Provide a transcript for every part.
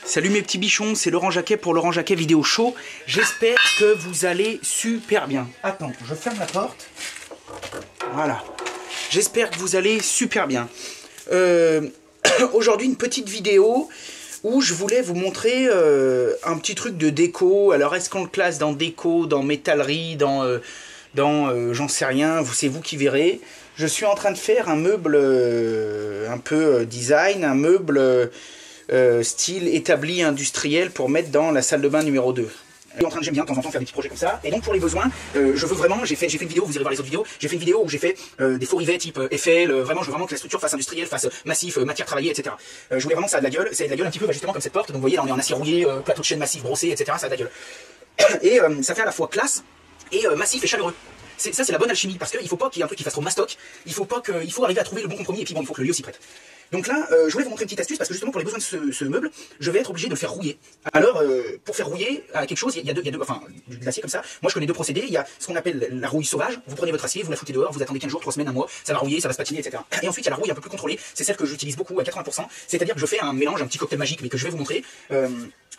Salut mes petits bichons, c'est Laurent Jacquet pour Laurent Jacquet Vidéo Show. J'espère que vous allez super bien. Attends, je ferme la porte. Voilà. J'espère que vous allez super bien. Aujourd'hui, une petite vidéo où je voulais vous montrer un petit truc de déco. Alors, est-ce qu'on le classe dans déco, dans métallerie, dans j'en sais rien, c'est vous qui verrez. Je suis en train de faire un meuble un peu design, un meuble style établi industriel pour mettre dans la salle de bain numéro 2. J'aime bien de temps en temps faire des petits projets comme ça. Et donc pour les besoins, je veux vraiment, j'ai fait une vidéo, vous irez voir les autres vidéos, j'ai fait une vidéo où j'ai fait des faux rivets type Eiffel, vraiment je veux vraiment que la structure fasse industrielle, fasse massif, matière travaillée, etc. Je voulais vraiment que ça a de la gueule, un petit peu justement comme cette porte, donc vous voyez là on est en acier rouillé, plateau de chaîne massif brossé, etc. Ça a de la gueule. Et ça fait à la fois classe et massif et chaleureux. Ça c'est la bonne alchimie, parce qu'il faut pas qu'il y ait un truc qui fasse trop mastoc, il faut arriver à trouver le bon compromis, et puis bon, il faut que le lieu s'y prête. Donc là, je voulais vous montrer une petite astuce, parce que justement pour les besoins de ce meuble, je vais être obligé de le faire rouiller. Alors, pour faire rouiller quelque chose, il y a deux, enfin, de l'acier comme ça, moi je connais deux procédés, il y a ce qu'on appelle la rouille sauvage, vous prenez votre acier, vous la foutez dehors, vous attendez 15 jours, 3 semaines, 1 mois, ça va rouiller, ça va se patiner, etc. Et ensuite il y a la rouille un peu plus contrôlée, c'est celle que j'utilise beaucoup à 80%, c'est-à-dire que je fais un mélange, un petit cocktail magique, mais que je vais vous montrer,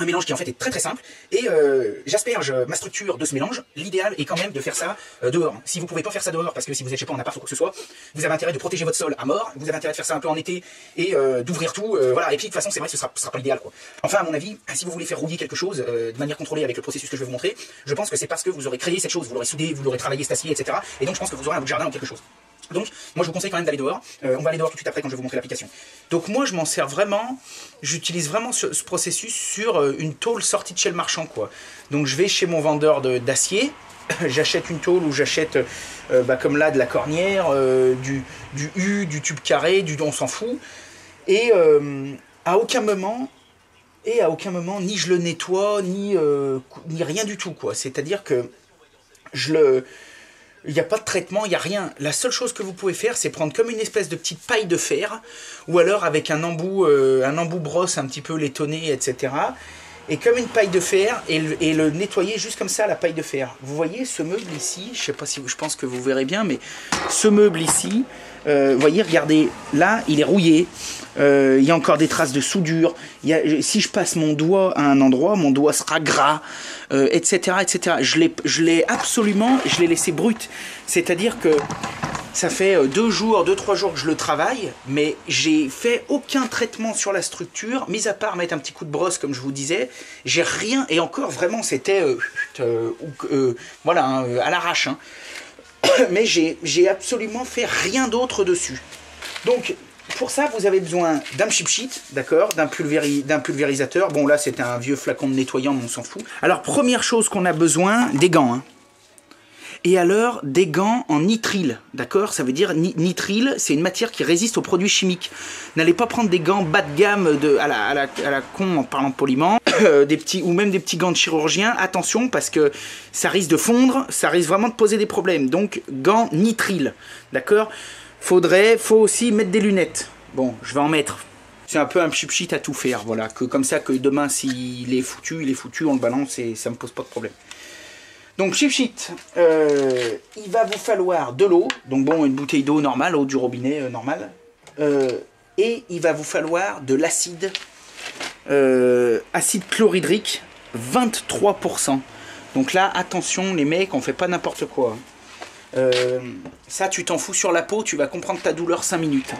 un mélange qui en fait est très très simple, et j'asperge ma structure de ce mélange. L'idéal est quand même de faire ça dehors. Si vous pouvez pas faire ça dehors, parce que si vous êtes, je sais pas, en appart ou quoi que ce soit, vous avez intérêt de protéger votre sol à mort, vous avez intérêt de faire ça un peu en été, et d'ouvrir tout, voilà, et puis de toute façon c'est vrai que ce sera pas l'idéal quoi. Enfin à mon avis, si vous voulez faire rouiller quelque chose de manière contrôlée avec le processus que je vais vous montrer, je pense que c'est parce que vous aurez créé cette chose, vous l'aurez soudé, vous l'aurez travaillé cet acier, etc. Et donc je pense que vous aurez un bout de jardin ou quelque chose. Donc, moi je vous conseille quand même d'aller dehors. On va aller dehors tout de suite après quand je vais vous montrer l'application. Donc moi je m'en sers vraiment, j'utilise vraiment ce processus sur une tôle sortie de chez le marchand quoi. Donc je vais chez mon vendeur d'acier, j'achète une tôle ou j'achète comme là de la cornière, du U, du tube carré, on s'en fout. Et à aucun moment, ni je le nettoie, ni rien du tout quoi. C'est-à-dire que il n'y a pas de traitement, il n'y a rien. La seule chose que vous pouvez faire, c'est prendre comme une espèce de petite paille de fer, ou alors avec un embout brosse un petit peu laitonné, etc. Et comme une paille de fer, et le nettoyer juste comme ça, la paille de fer. Vous voyez ce meuble ici, je sais pas si je pense que vous verrez bien, mais ce meuble ici, vous voyez, regardez, là, il est rouillé. Il y a encore des traces de soudure. Si je passe mon doigt à un endroit, mon doigt sera gras, etc., etc. Je l'ai laissé brut. C'est-à-dire que ça fait 2-3 jours que je le travaille, mais j'ai fait aucun traitement sur la structure, mis à part mettre un petit coup de brosse, comme je vous disais. J'ai rien, et encore, vraiment, c'était voilà, à l'arrache. Hein. Mais j'ai absolument fait rien d'autre dessus. Donc, pour ça, vous avez besoin d'un chip sheet, d'accord, d'un pulvérisateur. Bon, là, c'était un vieux flacon de nettoyant, mais on s'en fout. Alors, première chose qu'on a besoin, des gants. Hein. Et alors, des gants en nitrile, d'accord? Ça veut dire, nitrile, c'est une matière qui résiste aux produits chimiques. N'allez pas prendre des gants bas de gamme à la con, en parlant poliment, ou même des petits gants de chirurgien. Attention, parce que ça risque de fondre, ça risque vraiment de poser des problèmes. Donc, gants nitrile, d'accord? Faut aussi mettre des lunettes. Bon, je vais en mettre. C'est un peu un chip sheet à tout faire, voilà. Comme ça, que demain, s'il est foutu, on le balance et ça me pose pas de problème. Donc, chip sheet, il va vous falloir de l'eau. Donc, bon, une bouteille d'eau normale, eau du robinet normale. Et il va vous falloir de l'acide, acide chlorhydrique, 23%. Donc là, attention, les mecs, on fait pas n'importe quoi. Ça, tu t'en fous sur la peau, tu vas comprendre ta douleur 5 minutes.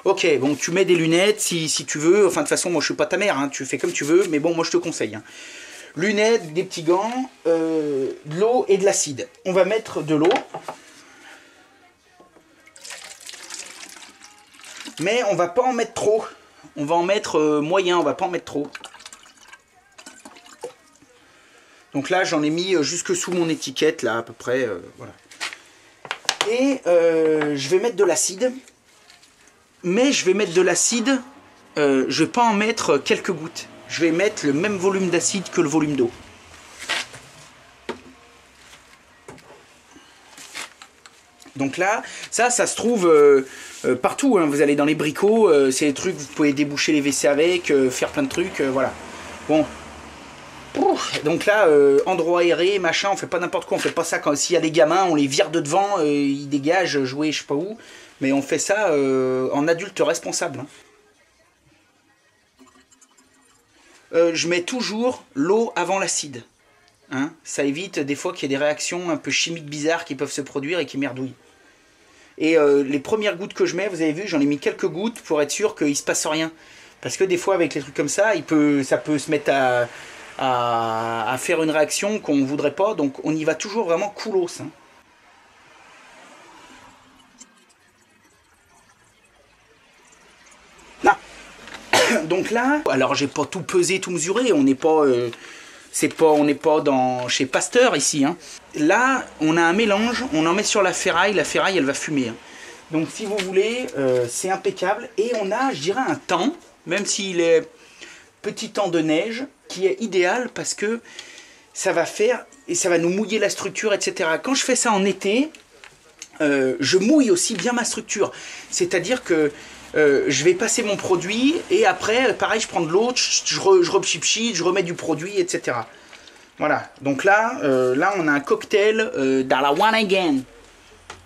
Ok, bon, tu mets des lunettes si tu veux. Enfin, de toute façon, moi, je suis pas ta mère, hein, tu fais comme tu veux, mais bon, moi, je te conseille. Hein. Lunettes, des petits gants, de l'eau et de l'acide. On va mettre de l'eau. Mais on va pas en mettre trop. On va en mettre moyen, on va pas en mettre trop. Donc là, j'en ai mis jusque sous mon étiquette, là, à peu près, voilà. Et je vais mettre de l'acide. Mais je vais mettre de l'acide, je vais pas en mettre quelques gouttes. Je vais mettre le même volume d'acide que le volume d'eau. Donc là, ça se trouve partout. Hein. Vous allez dans les bricots, c'est des trucs, vous pouvez déboucher les WC avec, faire plein de trucs, voilà. Bon. Donc là, endroit aéré, machin, on fait pas n'importe quoi, on fait pas ça quand s'il y a des gamins, on les vire de devant, ils dégagent, jouer je sais pas où. Mais on fait ça en adulte responsable. Hein. je mets toujours l'eau avant l'acide. Hein, ça évite des fois qu'il y ait des réactions un peu chimiques bizarres qui peuvent se produire et qui merdouillent. Et les premières gouttes que je mets, vous avez vu, j'en ai mis quelques gouttes pour être sûr qu'il ne se passe rien. Parce que des fois, avec les trucs comme ça, ça peut se mettre à faire une réaction qu'on ne voudrait pas. Donc on y va toujours vraiment coolos. Hein. Là. Donc là, alors j'ai pas tout pesé, tout mesuré. On n'est pas... on n'est pas chez Pasteur ici. Hein. Là, on a un mélange, on en met sur la ferraille elle va fumer. Hein. Donc si vous voulez, c'est impeccable. Et on a, je dirais, un temps, même s'il est petit temps de neige, qui est idéal parce que ça va faire, et ça va nous mouiller la structure, etc. Quand je fais ça en été, je mouille aussi bien ma structure. C'est-à-dire que je vais passer mon produit et après, pareil, je prends de l'eau, je repchipchite, je remets du produit, etc. Voilà. Donc là, on a un cocktail dans la one again.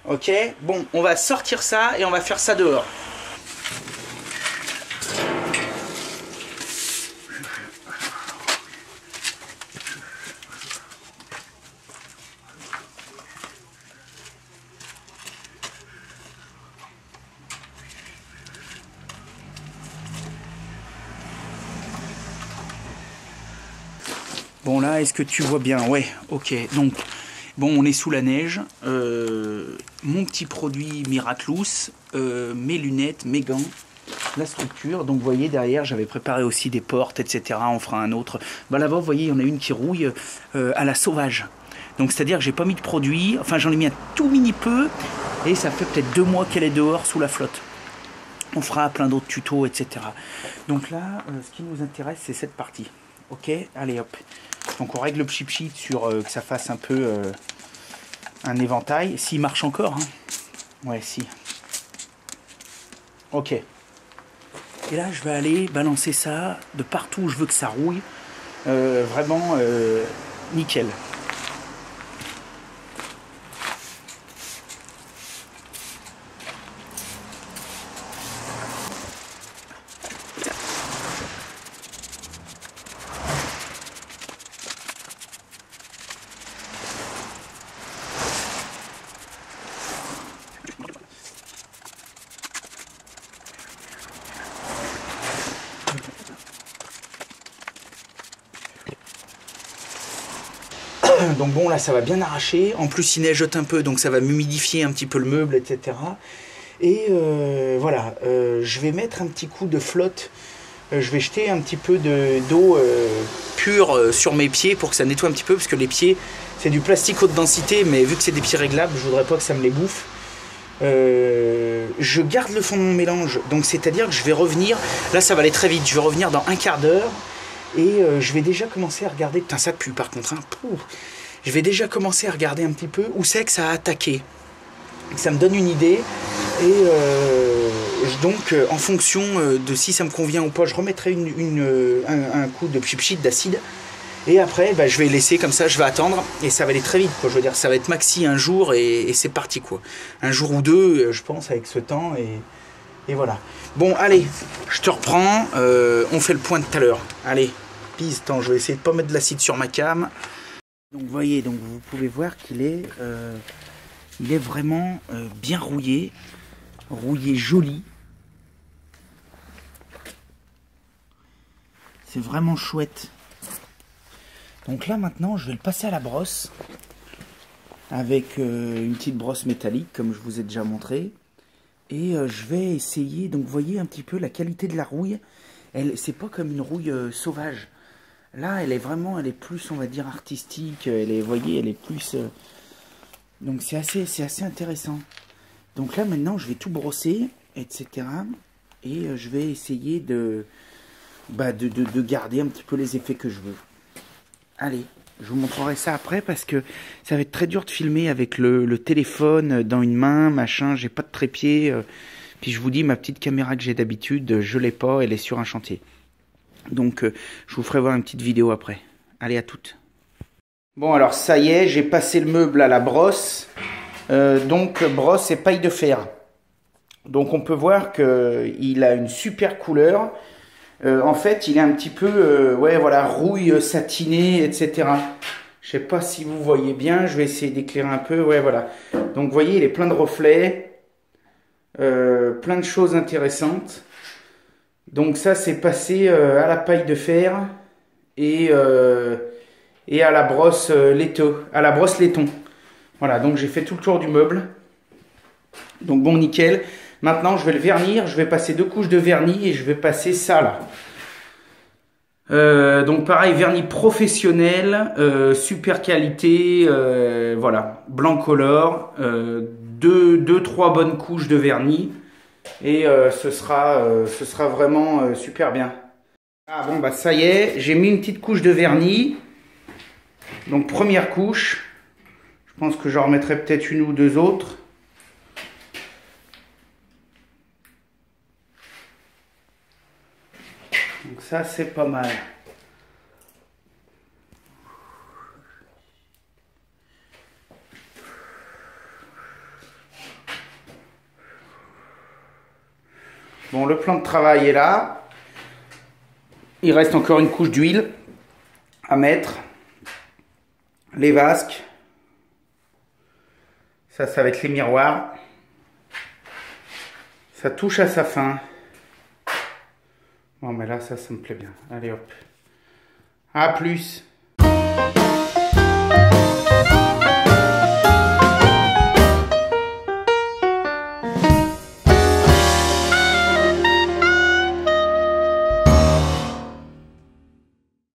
Ok. Bon, on va sortir ça et on va faire ça dehors. Bon là, est-ce que tu vois bien? Ouais, ok. Donc, bon, on est sous la neige. Mon petit produit Miraculous, mes lunettes, mes gants, la structure. Donc, vous voyez, derrière, j'avais préparé aussi des portes, etc. On fera un autre. Bah, là-bas, vous voyez, il y en a une qui rouille à la sauvage. Donc, c'est-à-dire que j'ai pas mis de produit. Enfin, j'en ai mis un tout mini peu. Et ça fait peut-être 2 mois qu'elle est dehors sous la flotte. On fera plein d'autres tutos, etc. Donc là, ce qui nous intéresse, c'est cette partie. Ok, allez hop. Donc on règle le pchit-pchit sur que ça fasse un peu un éventail. S'il marche encore. Hein. Ouais, si. Ok. Et là, je vais aller balancer ça de partout où je veux que ça rouille. Vraiment nickel. Donc bon, là ça va bien arracher. En plus il neigeote un peu, donc ça va m'humidifier un petit peu le meuble, etc. Et voilà, je vais mettre un petit coup de flotte. Je vais jeter un petit peu d'eau pure sur mes pieds pour que ça nettoie un petit peu, parce que les pieds c'est du plastique haute densité, mais vu que c'est des pieds réglables, je voudrais pas que ça me les bouffe. Je garde le fond de mon mélange, donc c'est à dire que je vais revenir, là ça va aller très vite, je vais revenir dans un quart d'heure. Et je vais déjà commencer à regarder, putain ça pue par contre, hein. Je vais déjà commencer à regarder un petit peu où c'est que ça a attaqué. Ça me donne une idée. Et donc en fonction de si ça me convient ou pas, je remettrai un coup de pchit d'acide. Et après bah, je vais laisser comme ça, je vais attendre. Et ça va aller très vite quoi. Je veux dire, ça va être maxi un jour et c'est parti quoi. Un jour ou deux, je pense, avec ce temps. Et voilà. Bon, allez, je te reprends. On fait le point de tout à l'heure. Allez, pise. Attends, je vais essayer de pas mettre de l'acide sur ma cam. Donc, vous voyez, donc vous pouvez voir qu'il est, vraiment bien rouillé. Rouillé joli. C'est vraiment chouette. Donc là, maintenant, je vais le passer à la brosse. Avec une petite brosse métallique, comme je vous ai déjà montré. Et je vais essayer, donc vous voyez un petit peu la qualité de la rouille. C'est pas comme une rouille sauvage. Là, elle est plus, on va dire, artistique. Vous voyez, elle est plus... donc c'est assez intéressant. Donc là, maintenant, je vais tout brosser, etc. Et je vais essayer de garder un petit peu les effets que je veux. Allez, je vous montrerai ça après parce que ça va être très dur de filmer avec le téléphone dans une main, machin. J'ai pas de trépied. Puis je vous dis, ma petite caméra que j'ai d'habitude, je l'ai pas, elle est sur un chantier. Donc je vous ferai voir une petite vidéo après. Allez, à toutes. Bon, alors ça y est, j'ai passé le meuble à la brosse. Donc brosse et paille de fer. Donc on peut voir qu'il a une super couleur. En fait, il est un petit peu, ouais, voilà, rouille satinée, etc. Je sais pas si vous voyez bien, je vais essayer d'éclairer un peu, ouais, voilà. Donc, vous voyez, il est plein de reflets, plein de choses intéressantes. Donc, ça, c'est passé à la paille de fer et à la brosse laiton. Voilà, donc j'ai fait tout le tour du meuble. Donc bon, nickel. Maintenant, je vais le vernir. Je vais passer 2 couches de vernis et je vais passer ça là. Donc pareil, vernis professionnel, super qualité, voilà, blanc color, 2-3 bonnes couches de vernis et ce sera vraiment super bien. Ah bon, bah ça y est, j'ai mis une petite couche de vernis. Donc première couche, je pense que j'en remettrai peut-être une ou 2 autres. Donc ça c'est pas mal. Bon, le plan de travail est là. Il reste encore une couche d'huile à mettre. Les vasques. Ça va être les miroirs. Ça touche à sa fin. Bon, mais là, ça me plaît bien. Allez, hop. À plus.